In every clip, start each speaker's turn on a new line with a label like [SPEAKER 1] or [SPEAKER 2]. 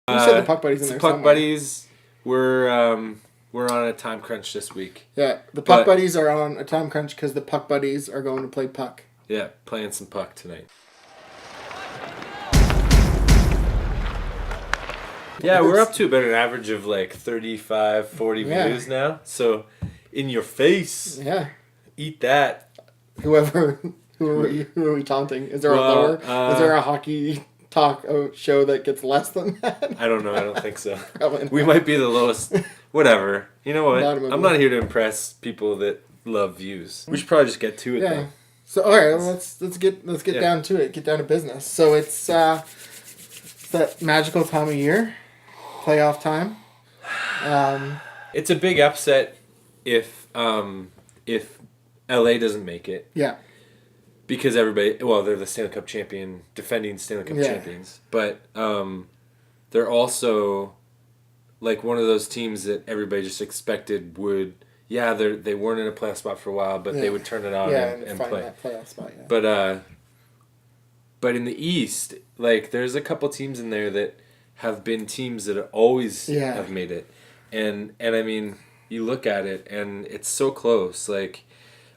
[SPEAKER 1] You said the Puck Buddies in there
[SPEAKER 2] Puck
[SPEAKER 1] somewhere.
[SPEAKER 2] Buddies, we're on a time crunch this week.
[SPEAKER 1] Yeah, the Puck Buddies are on a time crunch because the Puck Buddies are going to play puck.
[SPEAKER 2] Yeah, playing some puck tonight. Yeah, we're up to about an average of like 35, 40 views now. So, in your face.
[SPEAKER 1] Yeah.
[SPEAKER 2] Eat that.
[SPEAKER 1] Who are we taunting? Is there is there a hockey talk show that gets less than that?
[SPEAKER 2] I don't know. I don't think so.
[SPEAKER 1] Probably not.
[SPEAKER 2] We might be the lowest. Whatever. You know what? I'm not here to impress people that love views. We should probably just get to it.
[SPEAKER 1] Yeah.
[SPEAKER 2] Though.
[SPEAKER 1] So all right, let's get down to it. Get down to business. So it's that magical time of year, playoff time.
[SPEAKER 2] It's a big upset if LA doesn't make it.
[SPEAKER 1] Yeah.
[SPEAKER 2] Because they're the Stanley Cup defending Stanley Cup champions. But they're also like one of those teams that everybody just expected would, they weren't in a playoff spot for a while, but they would turn it on and play.
[SPEAKER 1] That playoff spot, yeah.
[SPEAKER 2] But in the East, like there's a couple teams in there that have been teams that always have made it. And I mean, you look at it and it's so close. Like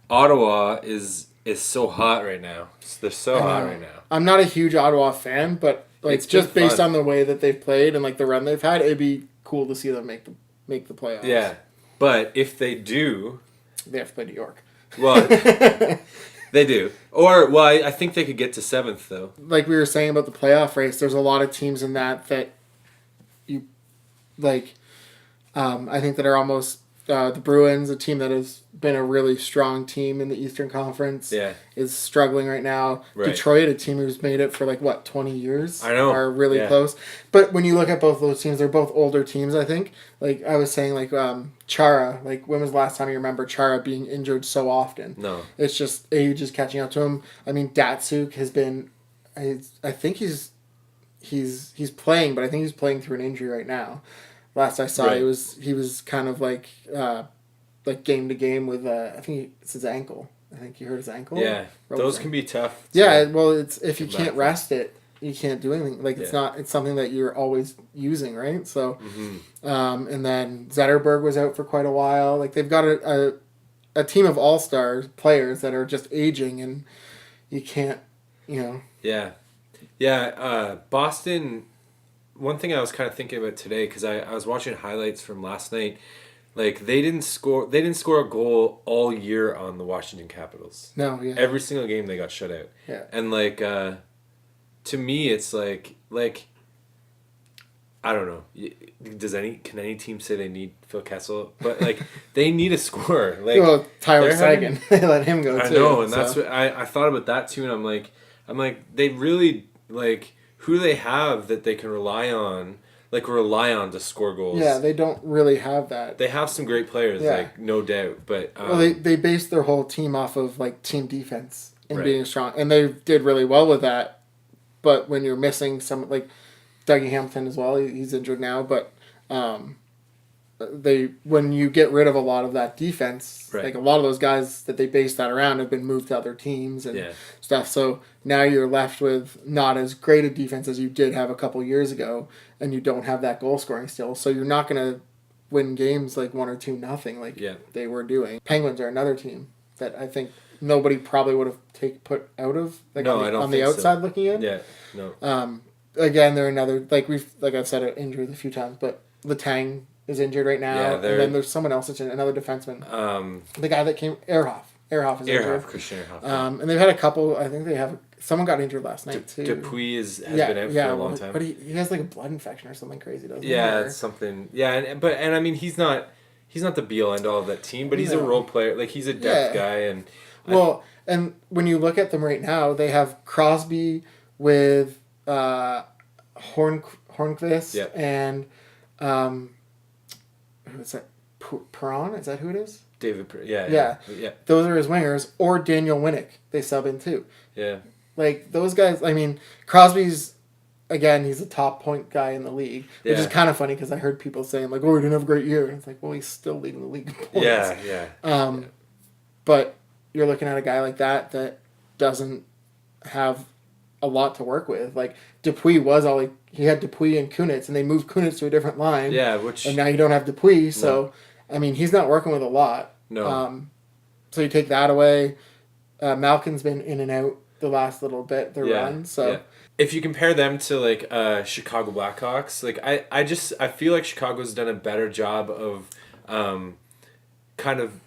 [SPEAKER 2] Ottawa is so hot right now. They're so hot right now.
[SPEAKER 1] I'm not a huge Ottawa fan, but like it's just based on the way that they've played and like the run they've had, it'd be cool to see them make the playoffs.
[SPEAKER 2] Yeah, but if they do,
[SPEAKER 1] they have to play New York.
[SPEAKER 2] Well, they do. Or I think they could get to 7th though.
[SPEAKER 1] Like we were saying about the playoff race, there's a lot of teams in that you like. I think that are almost. The Bruins, a team that has been a really strong team in the Eastern Conference, is struggling right now. Right. Detroit, a team who's made it for 20 years,
[SPEAKER 2] I know,
[SPEAKER 1] are really close. But when you look at both those teams, they're both older teams. I think, like I was saying, Chara. Like when was the last time you remember Chara being injured so often?
[SPEAKER 2] No,
[SPEAKER 1] it's just age is catching up to him. I mean, Datsuk has been. I think he's playing, but I think he's playing through an injury right now. Last I saw, he was kind of like game to game with I think it's his ankle. I think he hurt his ankle.
[SPEAKER 2] Yeah, those can be tough.
[SPEAKER 1] Yeah, well, it's if you can't rest it, you can't do anything. Like it's something that you're always using, right? So, and then Zetterberg was out for quite a while. Like they've got a team of all-star players that are just aging, and you can't,
[SPEAKER 2] Yeah. Boston. One thing I was kind of thinking about today, because I was watching highlights from last night, like they didn't score a goal all year on the Washington Capitals.
[SPEAKER 1] No, yeah.
[SPEAKER 2] Every single game they got shut out.
[SPEAKER 1] Yeah.
[SPEAKER 2] And to me, it's like I don't know. Can any team say they need Phil Kessel? But they need a scorer.
[SPEAKER 1] Well, Tyler Seguin, they let him go too.
[SPEAKER 2] I know, and that's what I thought about that too. And I'm like they really who do they have that they can rely on to score goals?
[SPEAKER 1] Yeah, they don't really have that.
[SPEAKER 2] They have some great players, no doubt. But
[SPEAKER 1] they based their whole team off of team defense and being strong, and they did really well with that. But when you're missing some Dougie Hamilton as well, he's injured now. But when you get rid of a lot of that defense, a lot of those guys that they based that around have been moved to other teams and stuff. So now you're left with not as great a defense as you did have a couple years ago, and you don't have that goal scoring still. So you're not going to win games 1 or 2-0 they were doing. Penguins are another team that I think nobody probably would have put out of on the outside looking in.
[SPEAKER 2] Yeah, no.
[SPEAKER 1] Again, they're another I've said it, injured a few times, but Letang is injured right now, and then there's someone else that's another defenseman. The guy that came, Ehrhoff. Ehrhoff is injured.
[SPEAKER 2] Christian Ehrhoff.
[SPEAKER 1] And they've had a couple. I think they have. Someone got injured last night too.
[SPEAKER 2] Dupuis has been out for a long time.
[SPEAKER 1] But he has a blood infection or something crazy, doesn't he?
[SPEAKER 2] Yeah, it's something. Yeah, and I mean he's not the be all end all of that team, but he's a role player. He's a depth guy, and
[SPEAKER 1] and when you look at them right now, they have Crosby with Hornqvist and who's that? Perron? Is that who it is?
[SPEAKER 2] David.
[SPEAKER 1] Yeah. Those are his wingers, or Daniel Winnick. They sub in too.
[SPEAKER 2] Yeah.
[SPEAKER 1] Those guys. I mean, Crosby's again. He's a top point guy in the league, which is kind of funny because I heard people saying he didn't have a great year. And it's well, he's still leading the league in points.
[SPEAKER 2] Yeah.
[SPEAKER 1] But you're looking at a guy like that doesn't have a lot to work with. Like Dupuis he had Dupuis and Kunitz, and they moved Kunitz to a different line.
[SPEAKER 2] Yeah,
[SPEAKER 1] and now you don't have Dupuis, so I mean he's not working with a lot.
[SPEAKER 2] No.
[SPEAKER 1] So you take that away. Malkin's been in and out the last little bit run. So
[SPEAKER 2] if you compare them to like Chicago Blackhawks, like I feel like Chicago's done a better job of kind of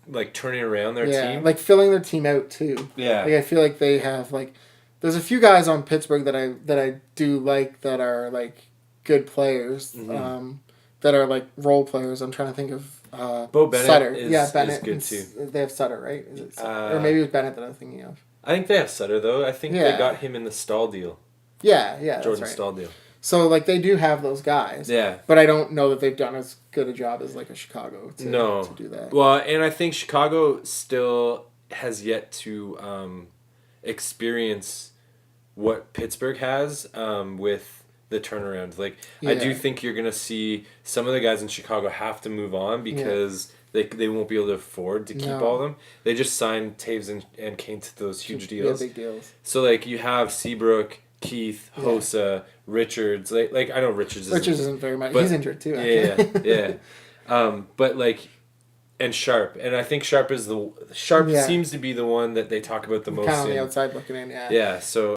[SPEAKER 2] like turning around their team,
[SPEAKER 1] like filling their team out too.
[SPEAKER 2] Yeah,
[SPEAKER 1] like I feel like they have like there's a few guys on Pittsburgh that I do like that are like good players, that are like role players. I'm trying to think of
[SPEAKER 2] Bo Bennett.
[SPEAKER 1] Sutter.
[SPEAKER 2] Bennett is good too.
[SPEAKER 1] They have Sutter, right? Is it or maybe it was Bennett that I'm thinking of.
[SPEAKER 2] I think they have Sutter though. I think they got him in the Stahl deal.
[SPEAKER 1] Yeah,
[SPEAKER 2] Jordan
[SPEAKER 1] that's right.
[SPEAKER 2] Stahl deal.
[SPEAKER 1] So like they do have those guys.
[SPEAKER 2] Yeah.
[SPEAKER 1] But I don't know that they've done as good a job as like a Chicago to do that.
[SPEAKER 2] Well, and I think Chicago still has yet to experience what Pittsburgh has with the turnaround. Like I do think you're gonna see some of the guys in Chicago have to move on because they won't be able to afford to keep all of them. They just signed Taves and Kane to those huge deals.
[SPEAKER 1] Yeah, big deals.
[SPEAKER 2] So like you have Seabrook, Keith, Hossa, Richards. Like I know Richards
[SPEAKER 1] isn't very much. He's injured too. Actually.
[SPEAKER 2] Yeah. But like, and Sharp, and I think Sharp seems to be the one that they talk about the most.
[SPEAKER 1] Kind of on the outside looking in. Yeah.
[SPEAKER 2] Yeah. So.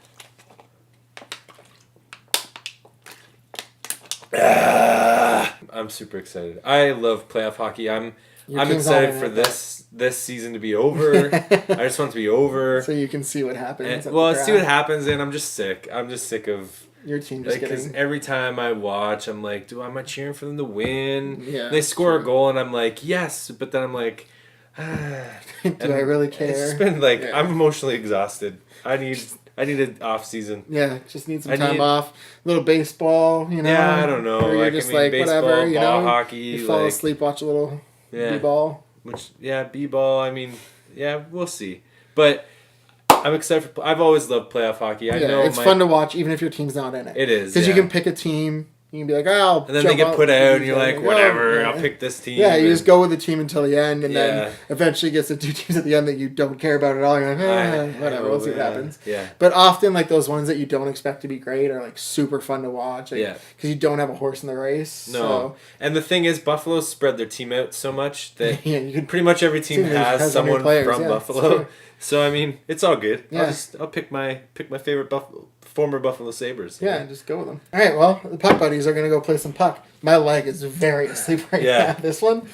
[SPEAKER 2] I'm super excited. I love playoff hockey. I'm excited for this season to be over. I just want it to be over.
[SPEAKER 1] So you can see what happens.
[SPEAKER 2] See what happens, and I'm just sick. I'm just sick of
[SPEAKER 1] your team just
[SPEAKER 2] because every time I watch, I'm like, am I cheering for them to win?
[SPEAKER 1] Yeah.
[SPEAKER 2] They score a goal, and I'm like, yes, but then I'm like,
[SPEAKER 1] do I really care?
[SPEAKER 2] It's just been like I'm emotionally exhausted. I need an off season.
[SPEAKER 1] Yeah, just need some time off. A little baseball,
[SPEAKER 2] Yeah, I don't know.
[SPEAKER 1] Or you're just like baseball, whatever,
[SPEAKER 2] ball hockey.
[SPEAKER 1] You fall asleep, watch a little b-ball.
[SPEAKER 2] B-ball. I mean, we'll see. But I'm excited for. I've always loved playoff hockey. I know
[SPEAKER 1] it's fun to watch, even if your team's not in it.
[SPEAKER 2] It is
[SPEAKER 1] because you can pick a team. You can be like, oh,
[SPEAKER 2] and then they get put out, and you're like, whatever, I'll pick this team.
[SPEAKER 1] Yeah, you just go with the team until the end, and then eventually gets the two teams at the end that you don't care about at all. You're like, whatever, we'll see what happens.
[SPEAKER 2] Yeah.
[SPEAKER 1] But often, like those ones that you don't expect to be great are like super fun to watch. Because you don't have a horse in the race. No. So.
[SPEAKER 2] And the thing is, Buffalo spread their team out so much that you can pretty much every team has someone from Buffalo. So I mean, it's all good.
[SPEAKER 1] Yeah.
[SPEAKER 2] I'll pick my favorite former Buffalo Sabres.
[SPEAKER 1] Yeah, just go with them. All right, well, the puck buddies are going to go play some puck. My leg is very asleep right now. This one.